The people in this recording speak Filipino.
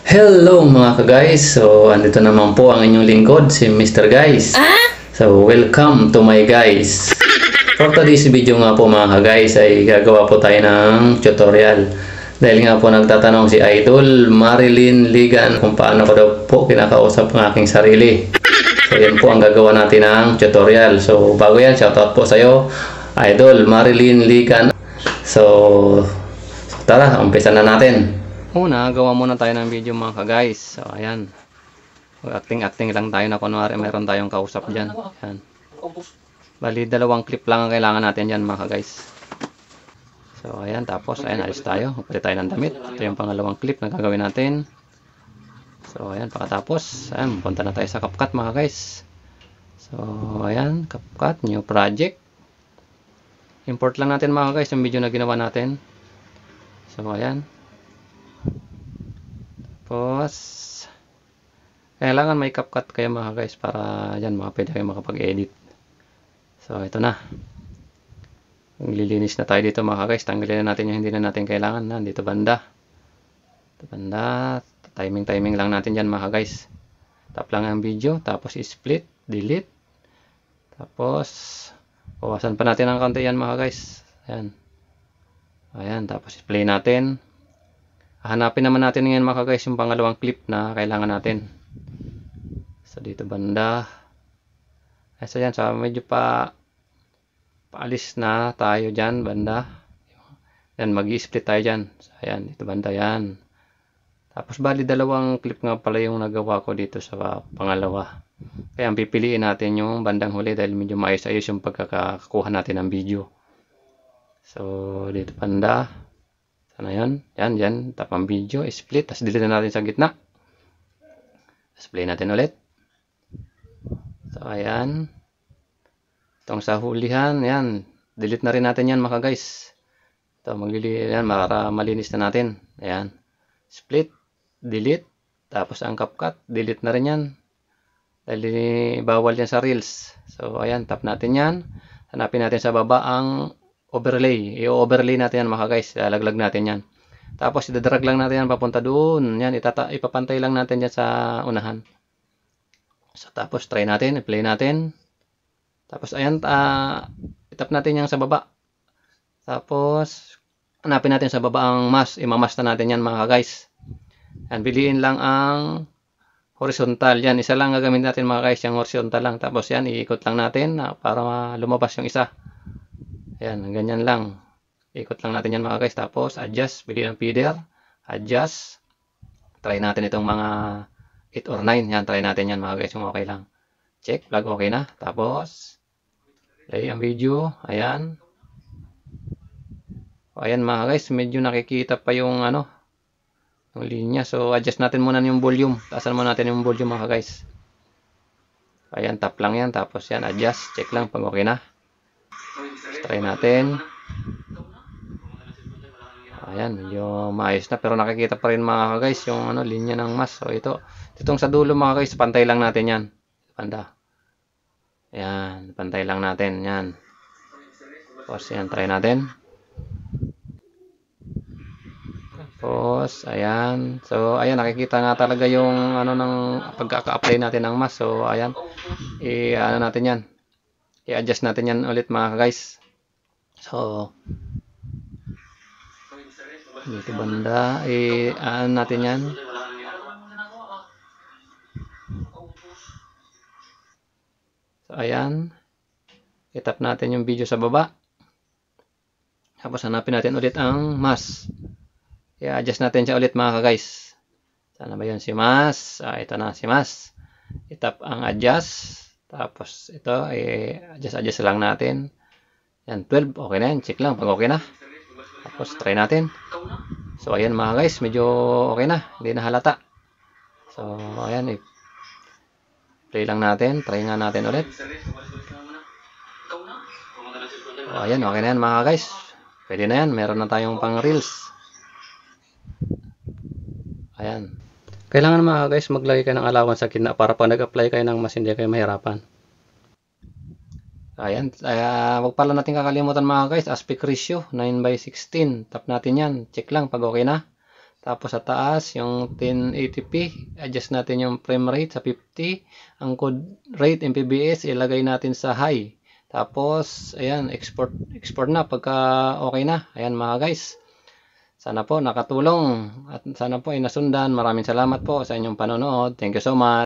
Hello mga ka-guys! So, andito naman po ang inyong lingkod, si Mr. Guys. So, welcome to my guys. For today's video nga po mga ka-guys ay gagawa po tayo ng tutorial. Dahil nga po nagtatanong si Idol Marilyn Ligan kung paano ko daw po kinakausap ng aking sarili. So, yan po ang gagawa natin ng tutorial. So, bago yan, shoutout po sa iyo, Idol Marilyn Ligan. So, tara, umpisa na natin. Una, gawa muna tayo ng video mga ka-guys. So, ayan. Acting-acting lang tayo na kunwari mayroon tayong kausap dyan. Ayan. Bali, dalawang clip lang ang kailangan natin dyan mga ka-guys. So, ayan. Tapos, ayan, alis tayo. Magpalit tayo ng damit. Ito yung pangalawang clip na gagawin natin. So, ayan. Pagkatapos, ayan, punta na tayo sa CapCut mga guys. So, ayan. CapCut, new project. Import lang natin mga guys yung video na ginawa natin. So, ayan. Tapos, kailangan may CapCut kayo mga guys para dyan pwede kayo makapag-edit. So, ito na. Lilinis na tayo dito mga guys. Tanggalin na natin yung hindi na natin kailangan. Dito banda. Dito banda. Timing lang natin dyan mga guys. Tap lang ang video. Tapos split. Delete. Tapos, bawasan pa natin ang konti yan mga guys. Ayan. Ayan. Tapos, play natin. Hanapin naman natin ngayon mga guys yung pangalawang clip na kailangan natin. So dito banda. So yan, so medyo paalis na tayo dyan banda. Yan, mag-i-split tayo dyan. So ayan, dito banda yan. Tapos bali dalawang clip nga pala yung nagawa ko dito sa pangalawa. Kaya ang pipiliin natin yung bandang huli dahil medyo maayos-ayos yung pagkakakuha natin ng video. So dito banda. Ano yan? Yan. Tap ang video, split. Tapos delete na natin sa gitna. Tapos play natin ulit. So, ayan. Itong sa hulihan, yan. Delete na rin natin yan mga guys. Ito, yan para malinis na natin. Ayan. Split, delete. Tapos ang CapCut, delete na rin yan. Dahil bawal yan sa Reels. So, ayan. Tap natin yan. Hanapin natin sa baba ang overlay. I-overlay natin yan mga guys. Lalaglag natin yan. Tapos idadrag lang natin yan papunta doon. Yan, ipapantay lang natin yan sa unahan. So tapos try natin, i-play natin. Tapos ayan, itap natin yan sa baba. Tapos hanapin natin sa baba ang mask. Imamas na natin yan mga guys. Yan, piliin lang ang horizontal. Yan, isa lang gagamitin natin mga guys, yung horizontal lang. Tapos yan, iikot lang natin para lumabas yung isa. Ayan, ganyan lang. Ikot lang natin yan mga guys. Tapos, adjust. Pili ng feeder. Adjust. Try natin itong mga 8 or 9. Yan, try natin yan mga guys. Yung okay lang. Check. Plug okay na. Tapos, play ang video. Ayan. Ayan mga guys. Medyo nakikita pa yung yung linya. So, adjust natin muna yung volume. Taasan muna natin yung volume mga guys. Ayan, tap lang yan. Tapos yan, adjust. Check lang pag okay na. Try natin. Ayan, medyo maayos na pero nakikita pa rin mga guys yung linya ng mask. So itong sa dulo mga guys, pantay lang natin yan. Banda. Ayan, pantay lang natin yan. Tapos yan, try natin. Tapos ayan. So ayan, nakikita nga talaga yung ng pagkaka-apply natin ng mask. So ayan, natin yan. I-adjust natin yan ulit mga guys. So, dito banda, natin yan. So, ayan. I-tap natin yung video sa baba. Tapos, hanapin natin ulit ang mask. I-adjust natin siya ulit mga guys. Sana ba yun si mask? Ito na si mask. I-tap ang adjust. Tapos, ito, adjust lang natin. Yan, 12. Okay na yan. Check lang pag okay na. Tapos, try natin. So, ayan mga guys. Medyo okay na. Hindi na halata. So, ayan. Play lang natin. Try nga natin ulit. So, ayan. Okay na yan mga guys. Pwede na yan. Meron na tayong pang reels. Ayan. Kailangan mga guys maglagay kayo ng allowance sa gitna para pag nag-apply kayo ng mas hindi kayo mahirapan. Ayan, wag pala natin kakalimutan mga guys, aspect ratio 9:16. Tap natin yan, check lang pag okay na. Tapos sa taas, yung 1080p, adjust natin yung frame rate sa 50. Ang code rate MPBS, ilagay natin sa high. Tapos, ayan, export na pagka okay na. Ayan mga guys. Sana po nakatulong at sana po ay nasundan. Maraming salamat po sa inyong panonood. Thank you so much.